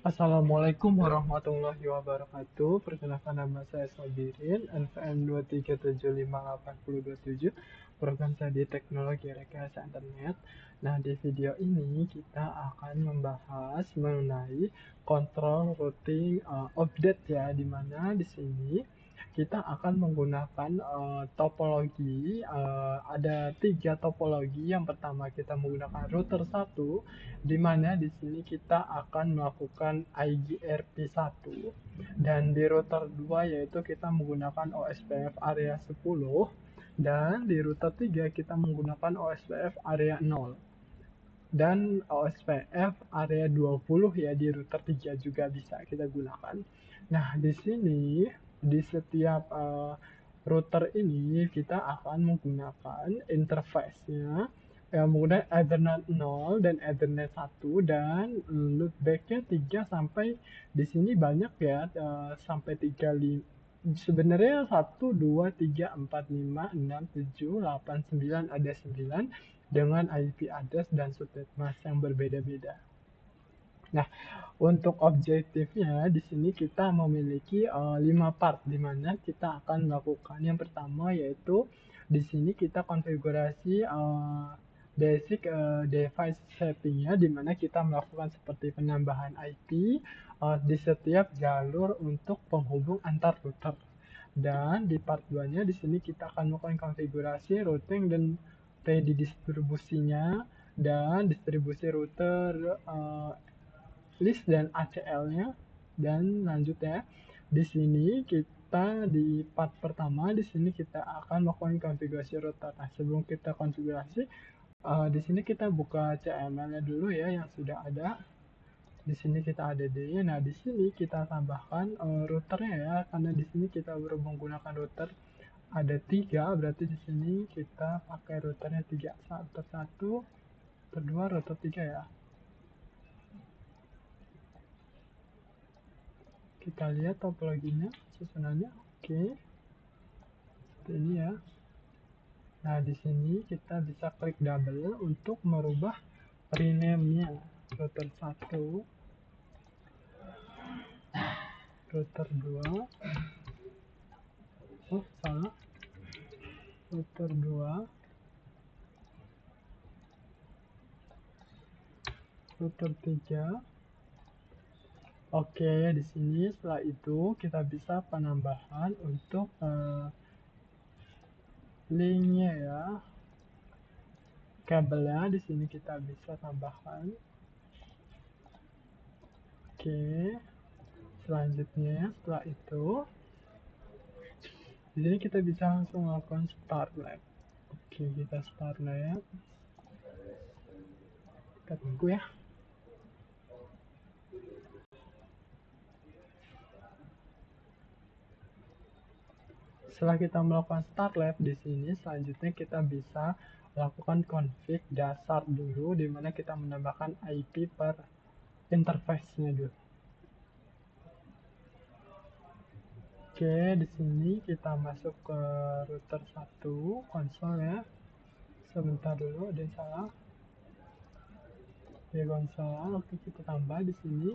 Assalamualaikum warahmatullahi wabarakatuh. Perkenalkan nama saya Sabirin, NPM 2375827, program studi teknologi rekayasa internet. Nah, di video ini kita akan membahas mengenai kontrol routing update ya, di mana di sini kita akan menggunakan topologi. Ada tiga topologi. Yang pertama kita menggunakan router 1, di mana di sini kita akan melakukan IGRP1, dan di router 2 yaitu kita menggunakan OSPF area 10, dan di router 3 kita menggunakan OSPF area 0 dan OSPF area 20 ya, di router 3 juga bisa kita gunakan. Nah, di sini di setiap router ini kita akan menggunakan interface-nya yang menggunakan Ethernet 0 dan Ethernet 1, dan loopback-nya 3 sampai di sini banyak ya, sampai 35. Sebenarnya 1, 2, 3, 4, 5, 6, 7, 8, 9, ada 9 dengan IP address dan subnet mask yang berbeda-beda. Nah, untuk objektifnya di sini kita memiliki 5 part, di mana kita akan melakukan yang pertama yaitu di sini kita konfigurasi basic device settingnya, di mana kita melakukan seperti penambahan IP di setiap jalur untuk penghubung antar router. Dan di part 2-nya di sini kita akan melakukan konfigurasi routing dan PD distribusinya, dan distribusi router list dan ACL-nya. Dan lanjutnya di sini kita di part pertama di sini kita akan melakukan konfigurasi router. Nah, sebelum kita konfigurasi, di sini kita buka CML-nya dulu ya, yang sudah ada. Di sini kita ada D. Nah, di sini kita tambahkan routernya ya, karena di sini kita baru menggunakan router ada 3, berarti di sini kita pakai routernya 3, router 1, router 2, router 3 ya. Kita lihat topologinya, susunannya. Oke. Seperti ini ya. Nah, di sini kita bisa klik double untuk merubah rename-nya. Router 1, router 2, oh salah, router 2, router 3. Oke, di sini setelah itu kita bisa penambahan untuk link-nya ya. Kabelnya di sini kita bisa tambahkan. Oke. Selanjutnya setelah itu di sini kita bisa langsung melakukan start lab. Oke, kita start lab. Kita tunggu ya. Setelah kita melakukan start lab di sini, selanjutnya kita bisa lakukan config dasar dulu, di mana kita menambahkan IP per interface-nya dulu. Oke, di sini kita masuk ke router 1 konsol ya. Sebentar dulu, ada yang salah. Oke, konsol. Oke, kita tambah di sini.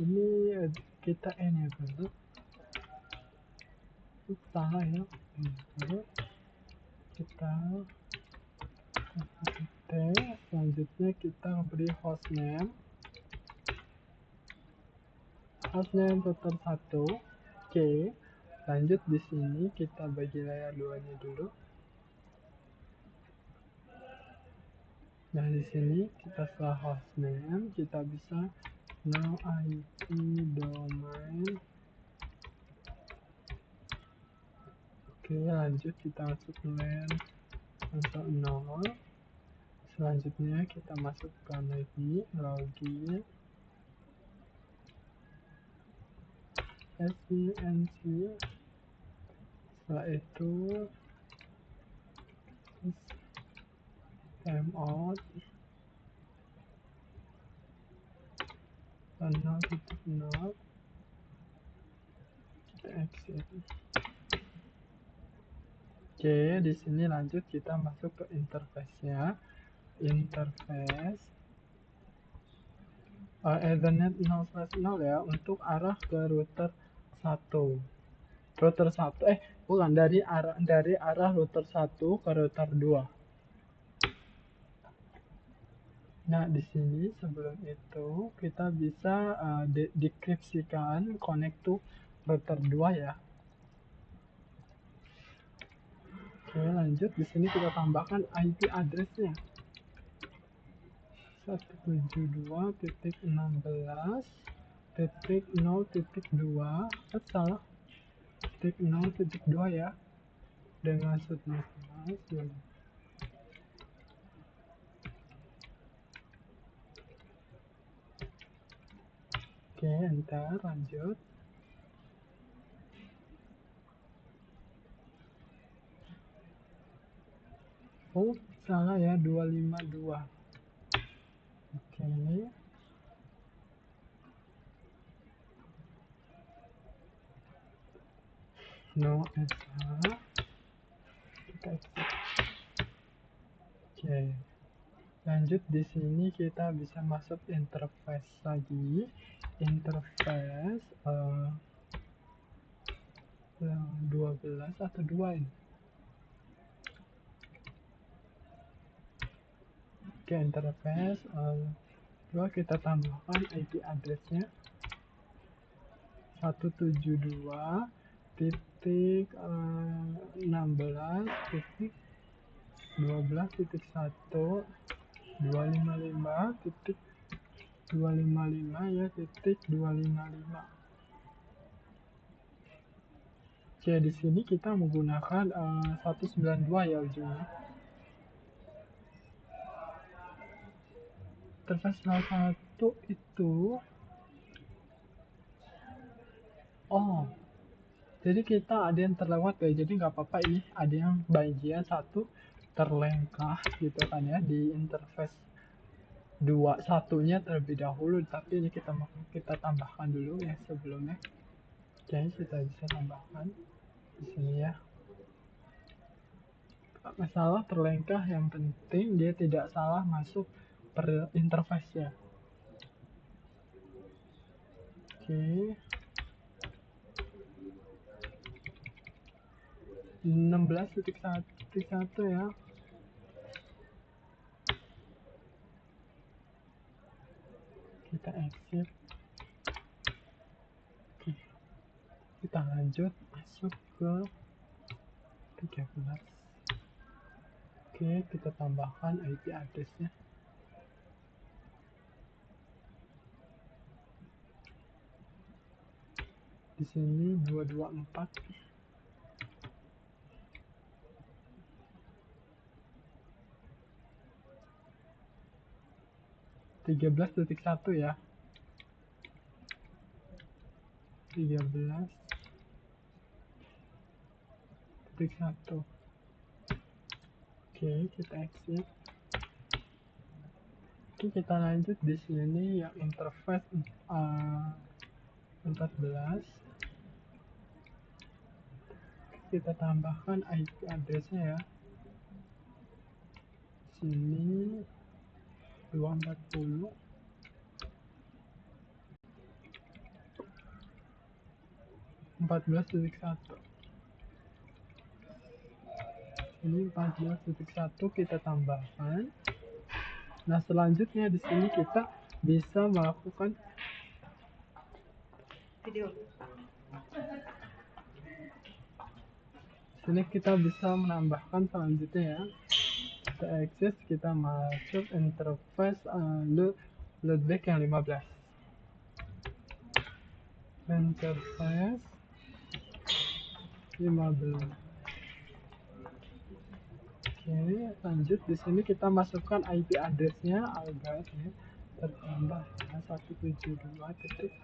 Ini kita enable. Salah ya. Lalu kita T, selanjutnya kita beri hostname router 1. Oke, lanjut di sini kita bagi layer 2-nya dulu. Nah, di sini kita setelah hostname kita bisa no IP domain. Oke, lanjut kita masuk ke LAN untuk 0. Selanjutnya kita masukkan lagi login SCNC. Setelah itu timeout 0.0, kita exit. Oke, di sini lanjut kita masuk ke interface-nya. Interface Ethernet 0/0 ya, untuk arah ke router 1. Router 1, bukan, dari arah router 1 ke router 2. Nah, di sini sebelum itu kita bisa dekripsikan connect to router 2 ya. Oke, lanjut. Di sini kita tambahkan IP address-nya. 172.16.0.2. Salah. 0.2 ya. Dengan maksudnya Oke, enter, lanjut. Oh, salah ya, 252. Oke. No SH. Kita exit. Oke. Lanjut, di sini kita bisa masuk interface lagi. Interface 12 atau 2 ini. Oke, interface 2 kita tambahkan IP address-nya 172.16.12.255.255 ya, .255. Oke, di sini kita menggunakan 192 ya ujungnya. Interface 01 itu jadi kita ada yang terlewat ya, jadi nggak apa-apa, ini ada yang bagian satu terlengkah gitu kan ya, di interface 21-nya terlebih dahulu, tapi ini kita tambahkan dulu ya sebelumnya. Oke, kita bisa tambahkan di sini ya. Masalah terlengkah, yang penting dia tidak salah masuk per interface ya. Oke. 16.1 ya. Kita exit. Oke. Kita lanjut masuk ke 13. Oke, kita tambahkan IP address-nya. Di sini 224. 13.1 ya. 13.1. Oke, kita exit. Oke, kita lanjut di sini yang interface 14. Kita tambahkan IP address-nya ya. Sini 240. .1. Ini 14.1 kita tambahkan. Nah, selanjutnya di sini kita bisa melakukan video. Sini kita bisa menambahkan selanjutnya ya. Kita access, kita masuk interface loopback yang 15. Interface 15. Oke, lanjut di sini kita masukkan IP address-nya agar ya tertambah 172.16.15.1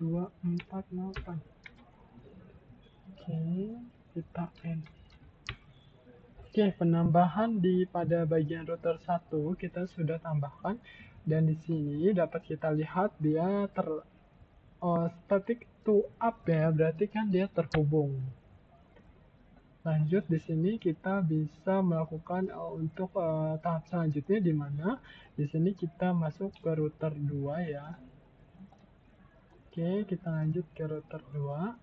248. Oke, kita end. Oke, penambahan pada bagian router 1 kita sudah tambahkan, dan di sini dapat kita lihat dia static to up ya, berarti kan dia terhubung. Lanjut, di sini kita bisa melakukan untuk tahap selanjutnya, di mana di sini kita masuk ke router 2 ya. Oke, kita lanjut ke router 2.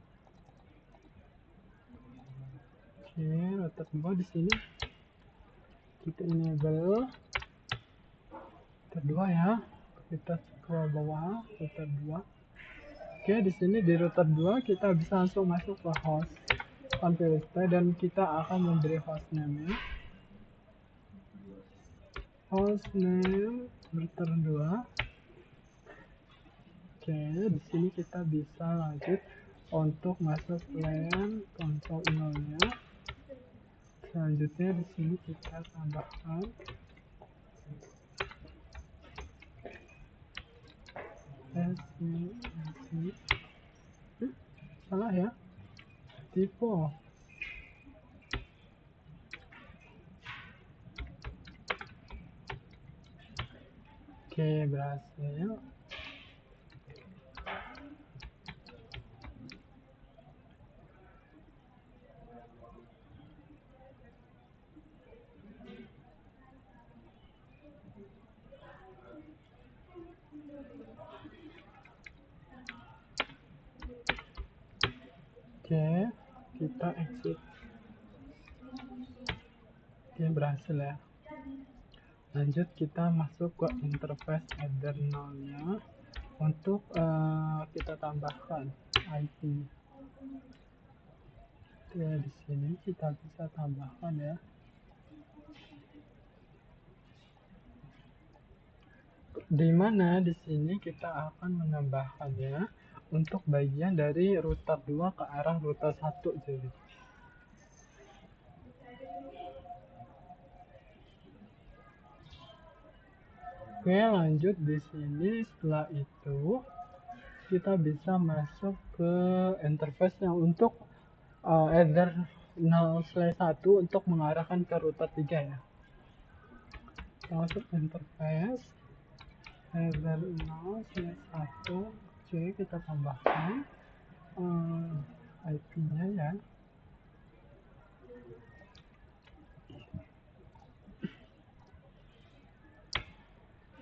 Oke, router 2 di sini kita enable router 2 ya. Kita scroll bawah router 2. Oke, di sini di router 2 kita bisa langsung masuk ke host config dan kita akan memberi hostname-nya. Hostname router 2. Oke, di sini kita bisa lanjut untuk masuk LAN konsol 0-nya. Selanjutnya di sini kita tambahkan salah ya, tipe. Oke, berhasil. Oke, kita exit. Oke, berhasil ya. Lanjut, kita masuk ke interface Ethernet-nya untuk kita tambahkan IP. Oke, di sini kita bisa tambahkan ya. Di mana di sini kita akan menambahkannya untuk bagian dari router 2 ke arah router 1 jadi. Oke, lanjut di sini. Setelah itu kita bisa masuk ke interface yang untuk Ether 0/1 untuk mengarahkan ke router 3 ya. Masuk interface Ether 0/1. Oke, kita tambahkan IP-nya ya.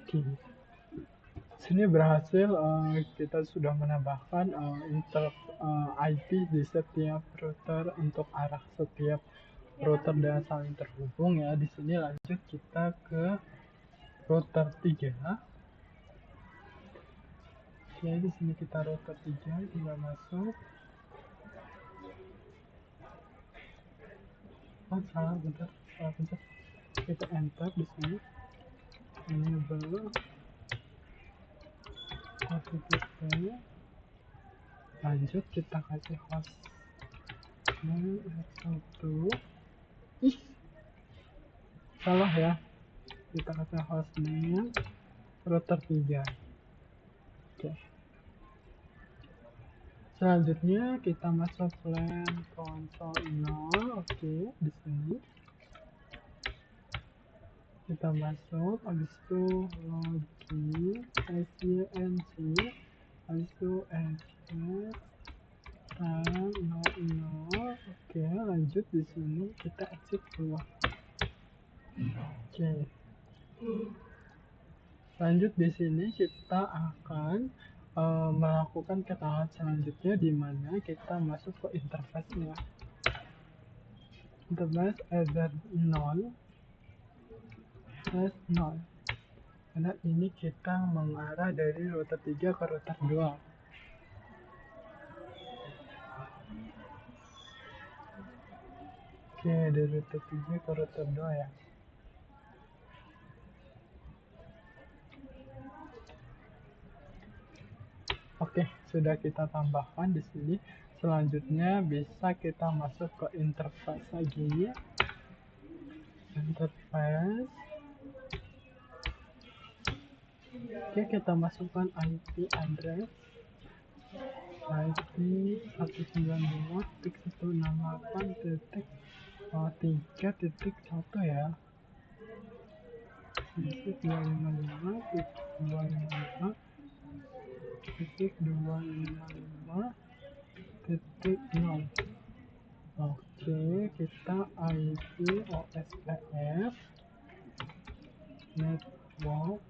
Oke, sini berhasil, kita sudah menambahkan IP di setiap router untuk arah setiap router dan saling terhubung ya. Di sini lanjut kita ke router 3. Oke, di sini kita router 3 juga masuk. Oh, salah bentar. Kita enter di sini. Enable http. Lanjut kita kasih host 1. Ih, salah ya. Kita kasih hostnya router 3. Oke. Selanjutnya kita masuk LAN konsol 0. Oke, di sini kita masuk, habis itu login SYNC, habis itu exit RAM 00. Oke, lanjut di sini kita exit keluar. Oke, lanjut di sini kita akan melakukan ke tahap selanjutnya, di mana kita masuk ke interface-nya. Interface Ether 0/0. Karena ini kita mengarah dari router 3 ke router 2. Oke, dari router 3 ke router 2 ya. Oke, sudah kita tambahkan di sini. Selanjutnya bisa kita masuk ke interface lagi. Interface. Oke, kita masukkan IP address. IP 192.168.3.1 ya. 192.168.3.1 titik 255.0. Oke, kita IP OSPF network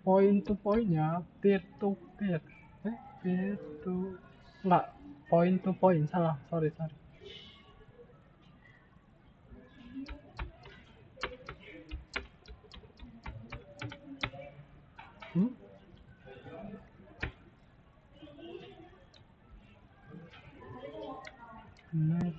point to pointnya peer to peer, peer to enggak, point to point, salah, sorry. hmm? Net.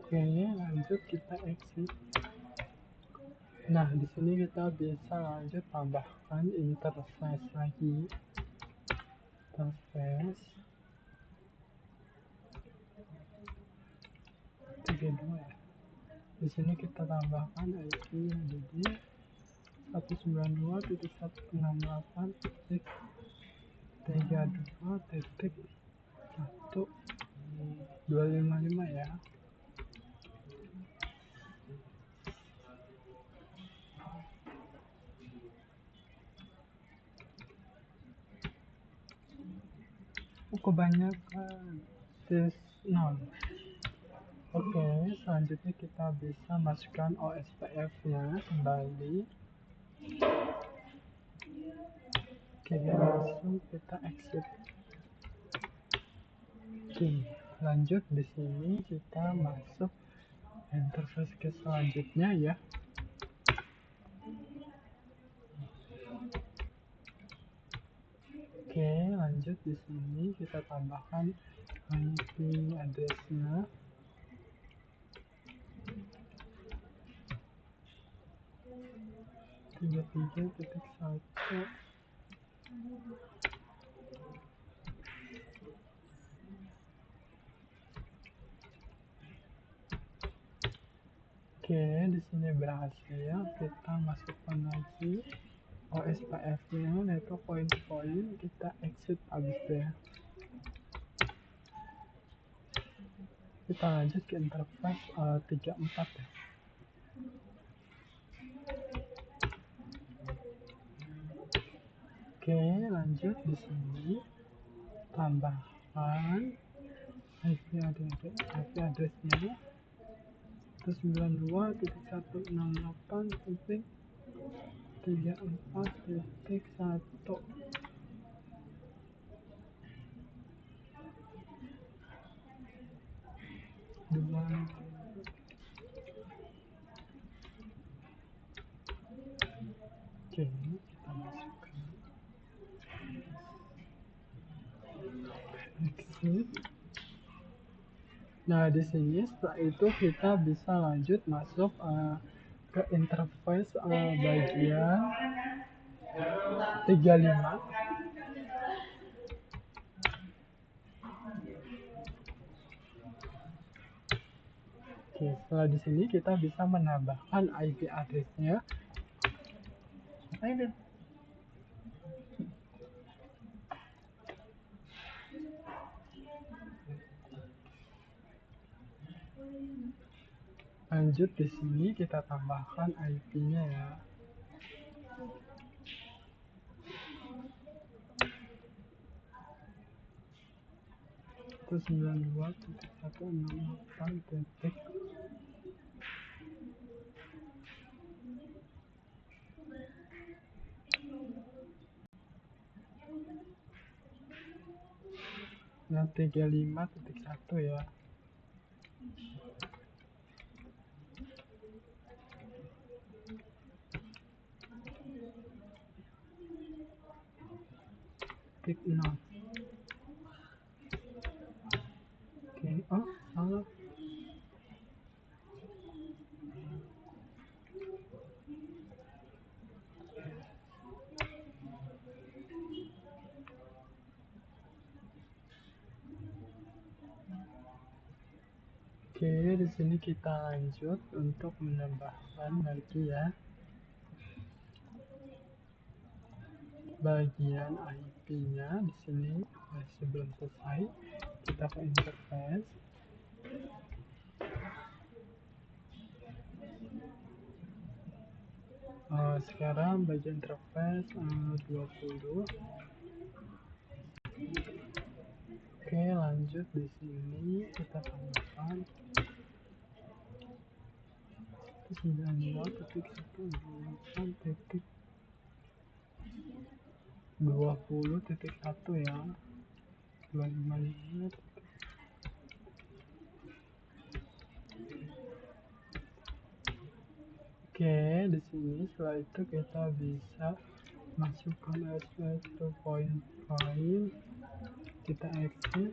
Oke, lanjut kita exit. Nah, di sini kita bisa lanjut tambahkan interface lagi. Interface 32 ya. Di sini kita tambahkan IP yang jadi 192.168.32.1.255 ya. Kebanyakan this none. Oke, selanjutnya kita bisa masukkan OSPF nya kembali. Oke, langsung kita exit. Oke, lanjut di sini kita masuk interface ke selanjutnya ya. Oke, lanjut di sini kita tambahkan IP address-nya. Tiga 1. Oke, di sini berhasil. Kita masukkan lagi OSPF-nya, network point to point. Kita exit abis ya. Kita lanjut ke interface 34 ya. Oke, lanjut di sini tambahkan IP address-nya 192.168.34.1. Oke, kita masukkan exit. Nah, di sini setelah itu kita bisa lanjut masuk ke interface bagian 35. Oke, setelah di sini kita bisa menambahkan IP address-nya. Lanjut di sini kita tambahkan IP-nya ya. Itu 92.168. Nah, 35.1 ya. Titik 0. Oke, oh salah. Oke, di sini kita lanjut untuk menambahkan lagi ya. bagian IP-nya di sini masih belum selesai. Kita ke interface. Sekarang bagian interface 20. Oke, lanjut di sini kita tambahkan 92.168.20.1 ya. 25. Oke, di sini setelah itu kita bisa masukkan SPS 2.5, kita exit.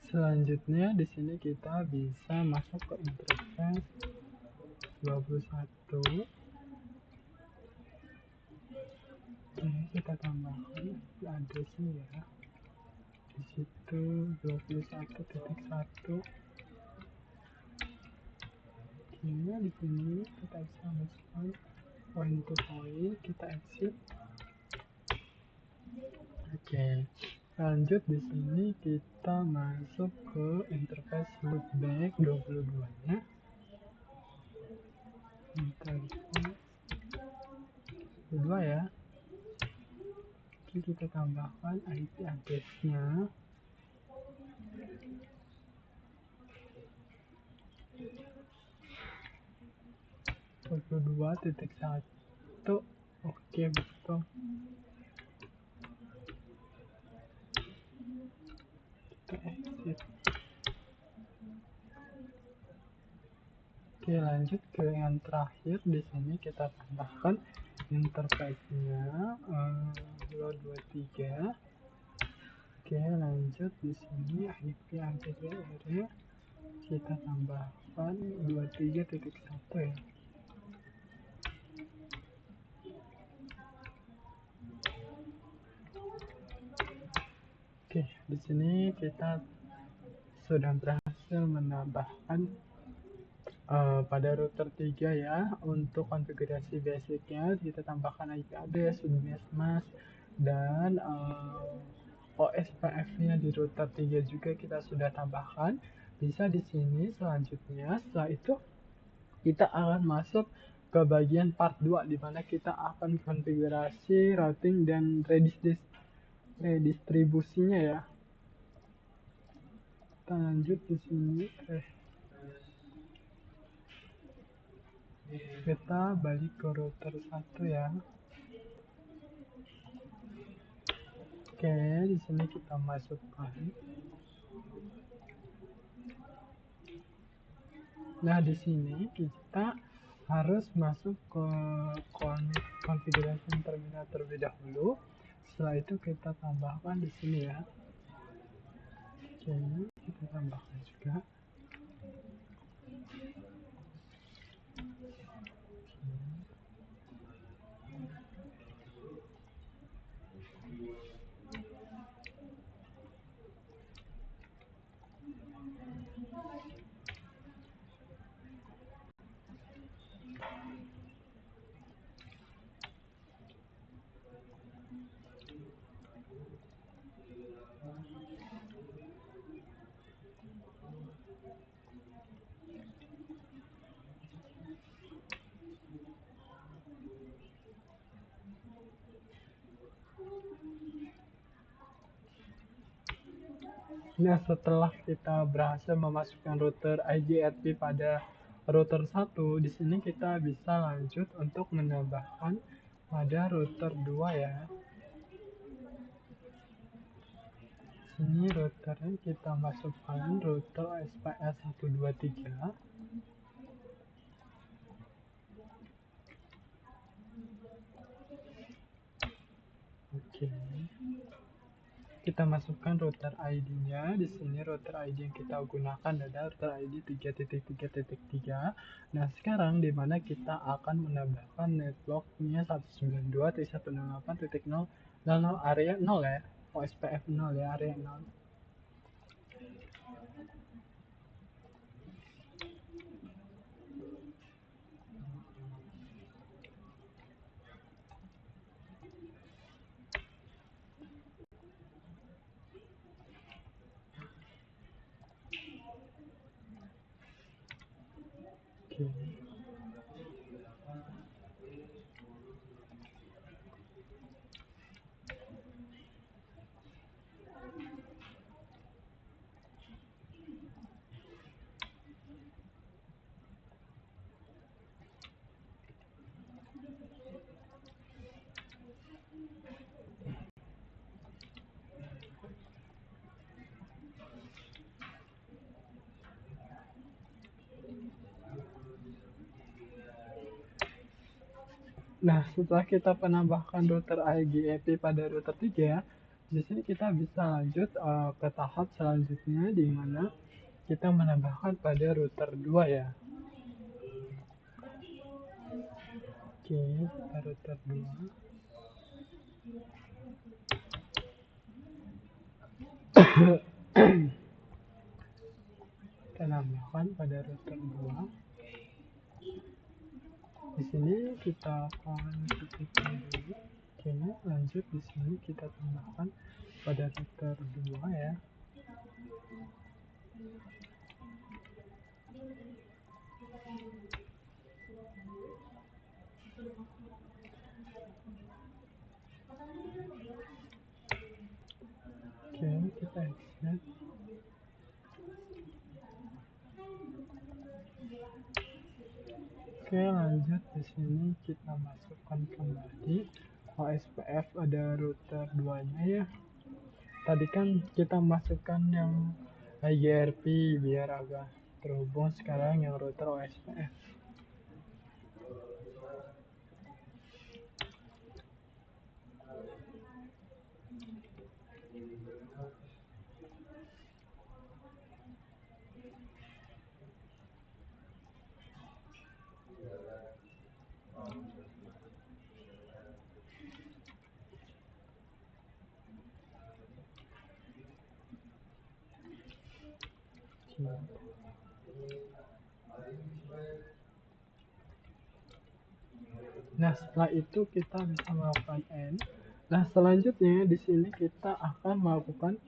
Selanjutnya di sini kita bisa masuk ke interface 21. Oke, kita tambahkan addressnya ya. Di situ 21.1. Oke, di sini kita bisa masukkan point to point, kita exit. Oke, lanjut di sini kita masuk ke interface loopback 22-nya. Interface 22 ya. Oke, kita tambahkan IP address-nya. .22.1. Oke, betul. Kita exit. Oke, lanjut ke yang terakhir. Di sini kita tambahkan interface-nya 223. Oke, lanjut di sini IP address kita tambahkan 23.1 ya. Oke, di sini kita sudah berhasil menambahkan pada router 3 ya. Untuk konfigurasi basicnya kita tambahkan IP address, subnetmask, dan OSPF-nya di router 3 juga kita sudah tambahkan. Bisa di sini selanjutnya. Setelah itu kita akan masuk ke bagian part 2 di mana kita akan konfigurasi routing dan redistribusinya ya. Kita lanjut di sini. Kita balik ke router 1 ya. Oke, di sini kita masukkan. Nah, di sini kita harus masuk ke konfigurasi terminal terlebih dahulu. Setelah itu kita tambahkan di sini ya. Oke, kita tambahkan juga. Nah, setelah kita berhasil memasukkan router IGRP pada router 1, di sini kita bisa lanjut untuk menambahkan pada router 2 ya. Sini routernya kita masukkan router SPS 123. Oke. kita masukkan router ID-nya. Di sini router ID yang kita gunakan adalah router ID 3.3.3. Nah, sekarang di mana kita akan menambahkan networknya 192.168.0.0 area 0 ya. OSPF 0 ya, area 0. Oke. Nah, setelah kita penambahkan router IGEP pada router 3, di sini kita bisa lanjut ke tahap selanjutnya di mana kita menambahkan pada router 2 ya. Oke, kita router 2. Kita tambahkan pada router 2. Di sini kita akan titikkan dulu. Oke, lanjut di sini kita tambahkan pada router 2 ya. Oke, kita exit. Oke, lanjut di sini kita masukkan kembali OSPF ada router 2-nya ya. Tadi kan kita masukkan yang IGRP biar agak terhubung, sekarang yang router OSPF. Nah, setelah itu kita bisa melakukan end. Nah, selanjutnya di sini kita akan melakukan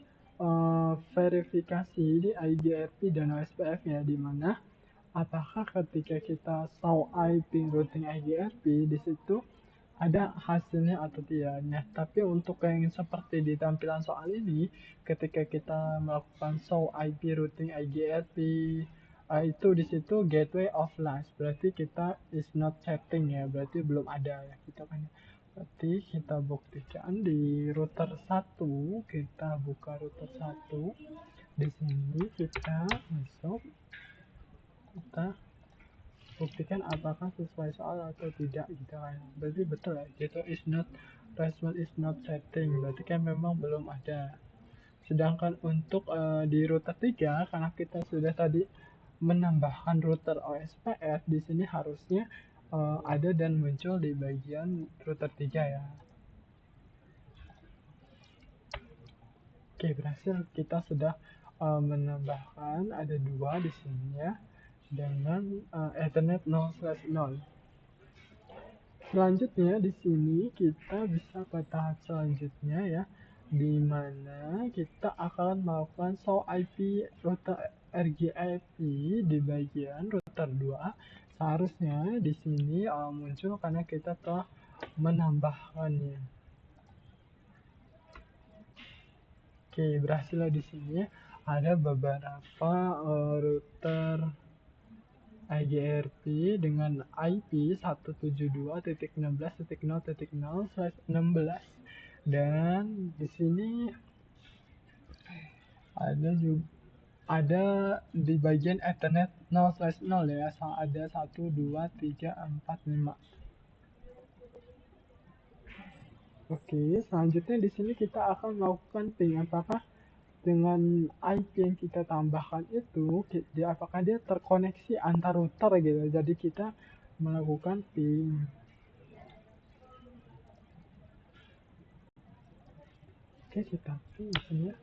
verifikasi di IGRP dan OSPF ya, di mana apakah ketika kita show IP routing IGRP di situ ada hasilnya atau tidak. Nah, tapi untuk yang seperti di tampilan soal ini, ketika kita melakukan show IP routing IGRP, itu di situ gateway offline, berarti kita is not chatting ya, berarti belum ada ya, gitu kan. Berarti kita buktikan di router 1, kita buka router 1. Di sini kita masuk, kita buktikan apakah sesuai soal atau tidak gitu kan. Berarti betul ya, gitu is not response is not setting, berarti kan memang belum ada. Sedangkan untuk di router 3, karena kita sudah tadi menambahkan router OSPF, di sini harusnya ada dan muncul di bagian router 3 ya. Oke, berhasil, kita sudah menambahkan ada 2 di sini ya, dengan Ethernet 0/0. Selanjutnya di sini kita bisa ke tahap selanjutnya ya, di mana kita akan melakukan show IP router RGIP di bagian router 2. Seharusnya di sini muncul karena kita telah menambahkannya. Oke, berhasil di sini ada beberapa router IGRP dengan IP 172.16.0.0/16, dan di sini ada juga di bagian Ethernet 0/0 ya, ada 1 2 3 4 5. Oke, selanjutnya di sini kita akan melakukan ping. Apakah dengan IP yang kita tambahkan itu, apakah dia terkoneksi antar router gitu. Jadi kita melakukan ping. Oke, kita ping di sini ya.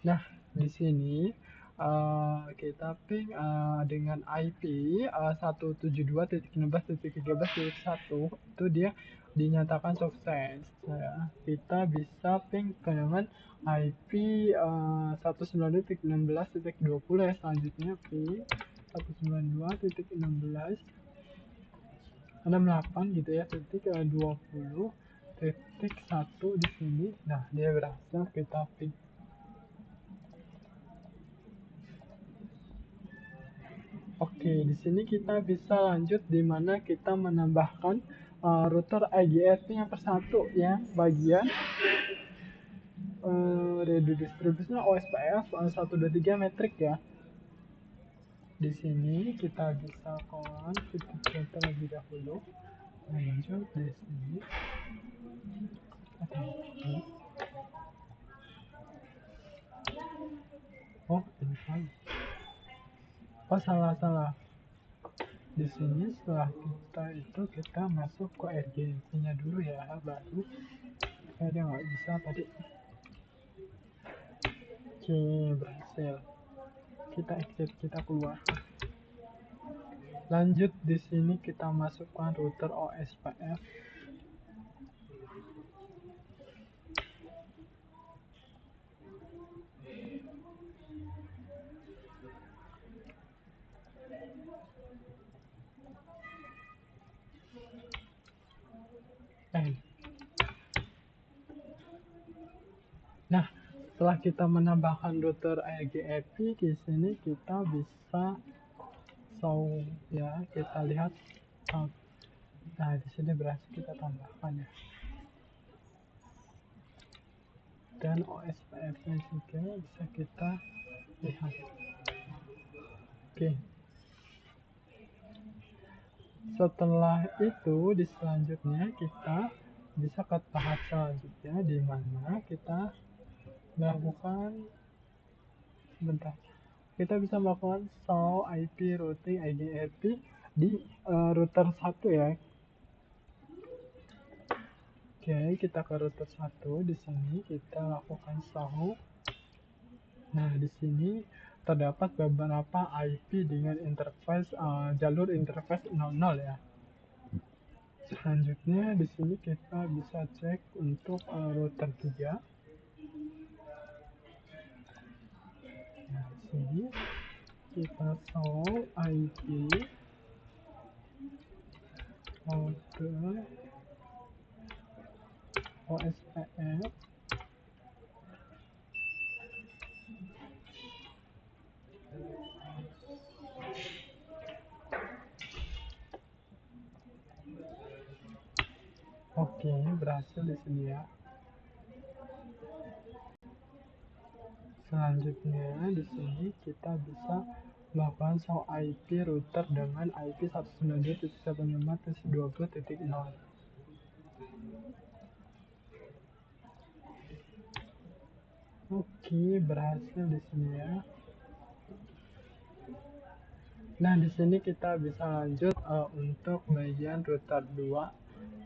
Nah, di sini kita ping dengan IP 172.16.13.1 itu dia dinyatakan sukses. Ya, kita bisa ping dengan IP 192.16.20 ya. Selanjutnya ping 192.16.68 gitu ya, titik 20.1 di sini. Nah, dia berhasil kita ping. Oke, di sini kita bisa lanjut di mana kita menambahkan router IGRT yang persatu ya, bagian radio distribusinya OSPF 123 metrik ya. Di sini kita bisa konfigurasi terlebih dahulu. Lanjut di sini. Oh, ini kan. Oh, salah. Di sini setelah kita masuk ke RGB-nya dulu ya, baru saya nggak bisa tadi. Oke, berhasil. Kita exit, kita keluar. Lanjut di sini kita masukkan router OSPF. Nah, setelah kita menambahkan router IGFP di sini kita bisa ya, kita lihat. Nah, di sini berhasil kita tambahkan ya. Dan OSPF-nya juga bisa kita lihat. Oke. Setelah itu di selanjutnya kita bisa ke tahap selanjutnya di mana kita melakukan kita bisa melakukan show IP routing IGRP di router 1 ya. Oke, kita ke router 1. Di sini kita lakukan show. Nah, di sini terdapat beberapa IP dengan interface jalur interface 00 ya. Selanjutnya di sini kita bisa cek untuk router 3. Nah, di sini kita show IP router OSPF. Oke, berhasil di sini ya. Selanjutnya di sini kita bisa melakukan show IP router dengan IP 192.175.20.0. Oke, berhasil di sini ya. Nah, di sini kita bisa lanjut untuk bagian router 2.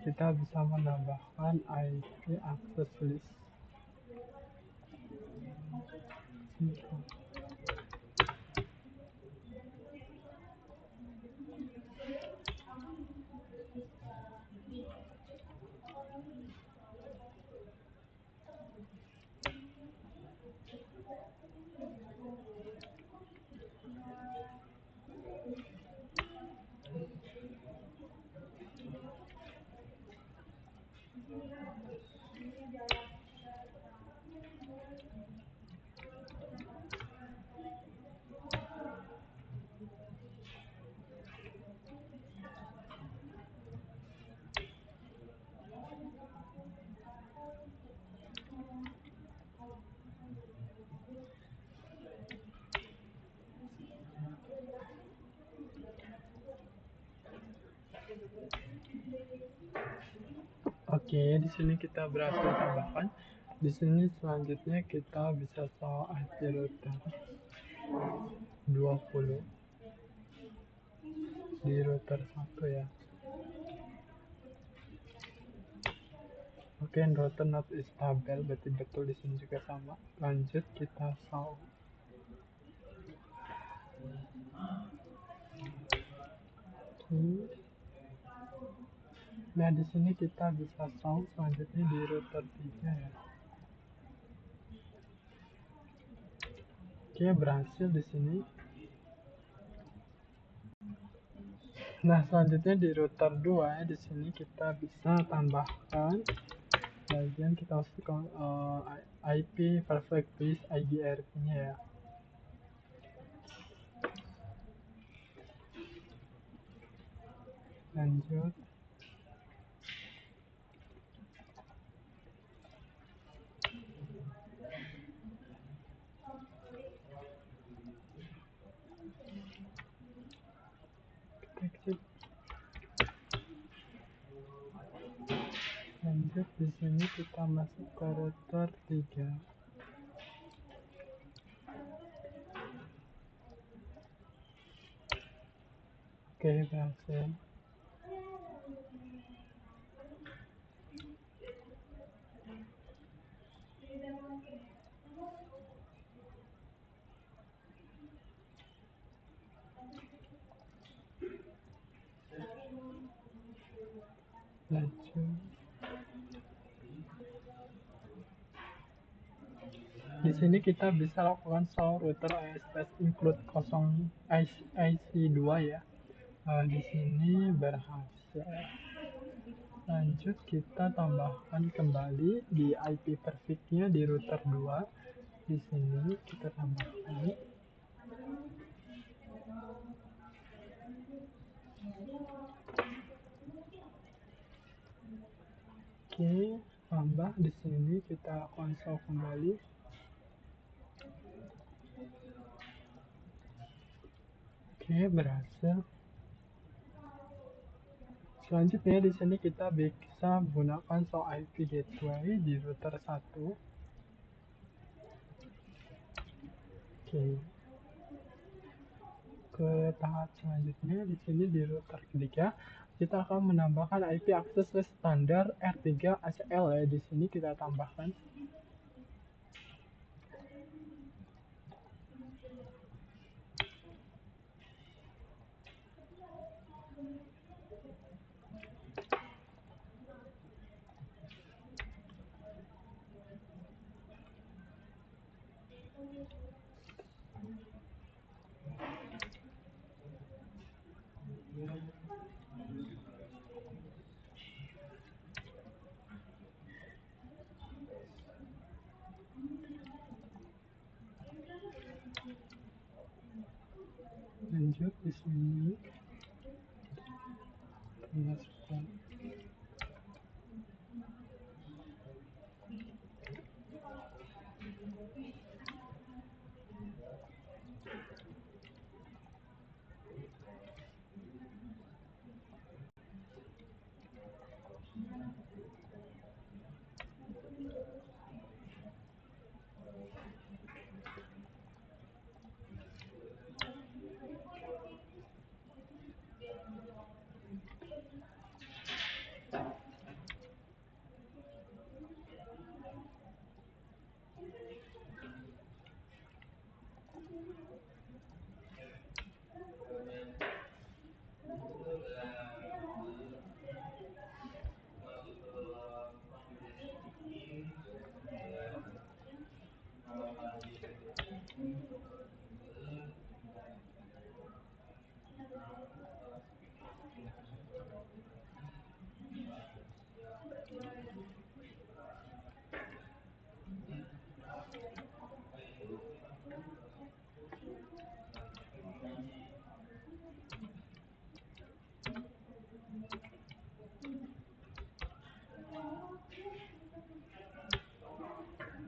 Kita bisa menambahkan IP access list. Oke, Oke, di sini kita berhasil tambahkan. Di sini selanjutnya kita bisa show IP router 20 di router 1 ya. Oke, router not stable, berarti betul di sini juga sama. Lanjut kita show. Nah, di sini kita bisa show selanjutnya di router 3 ya. Oke, berhasil di sini. Nah, selanjutnya di router 2 ya, di sini kita bisa tambahkan bagian kita harus IP perfect base IGRP-nya ya. Lanjut. Lanjut, di sini kita masuk ke router 3. Oke, berhasil. Lanjut. Di sini kita bisa lakukan show router ASPS include 0 IC2 ya. Di sini berhasil. Lanjut, kita tambahkan kembali di IP perfect-nya di router 2. Di sini kita tambahkan. Oke, tambah di sini kita konsol kembali. Oke, berhasil. Selanjutnya di sini kita bisa menggunakan show IP gateway di router 1. Oke. Ke tahap selanjutnya di sini di router ketiga kita akan menambahkan IP akses standar R3 ACL ya. Di sini kita tambahkan. Lanjut di sini masukkan.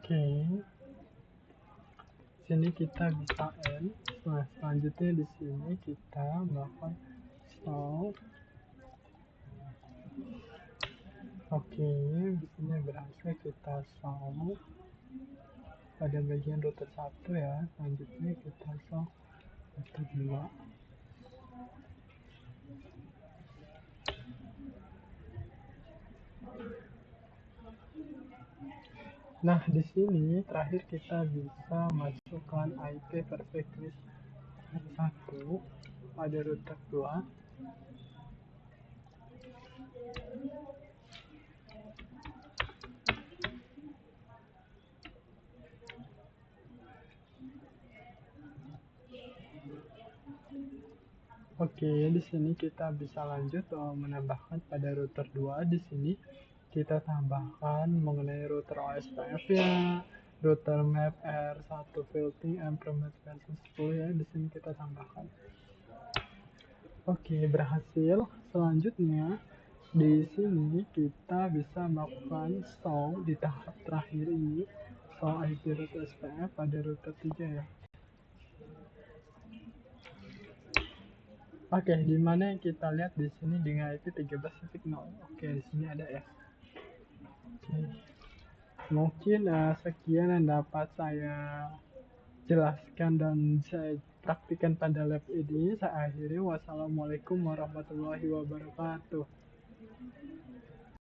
Oke. Sini kita bisa end. Nah, selanjutnya di sini kita melakukan stop. Oke, di sini berhasil kita solve pada bagian router 1 ya. Selanjutnya kita solve router 2. Nah, di sini terakhir kita bisa masukkan IP perfect list 1 pada router 2. Oke, di sini kita bisa lanjut menambahkan pada router 2. Di sini kita tambahkan mengenai router OSPF ya, router map R1 Filtering Improvement version 10 ya. Di sini kita tambahkan. Oke, berhasil. Selanjutnya di sini kita bisa melakukan solve di tahap terakhir ini, solve IP router SPF pada router 3 ya. Oke, di mana yang kita lihat di sini dengan IP 13.0. Oke, di sini ada ya. Oke. Mungkin sekian yang dapat saya jelaskan dan saya praktikkan pada lab ini. Saya akhiri. Wassalamualaikum warahmatullahi wabarakatuh.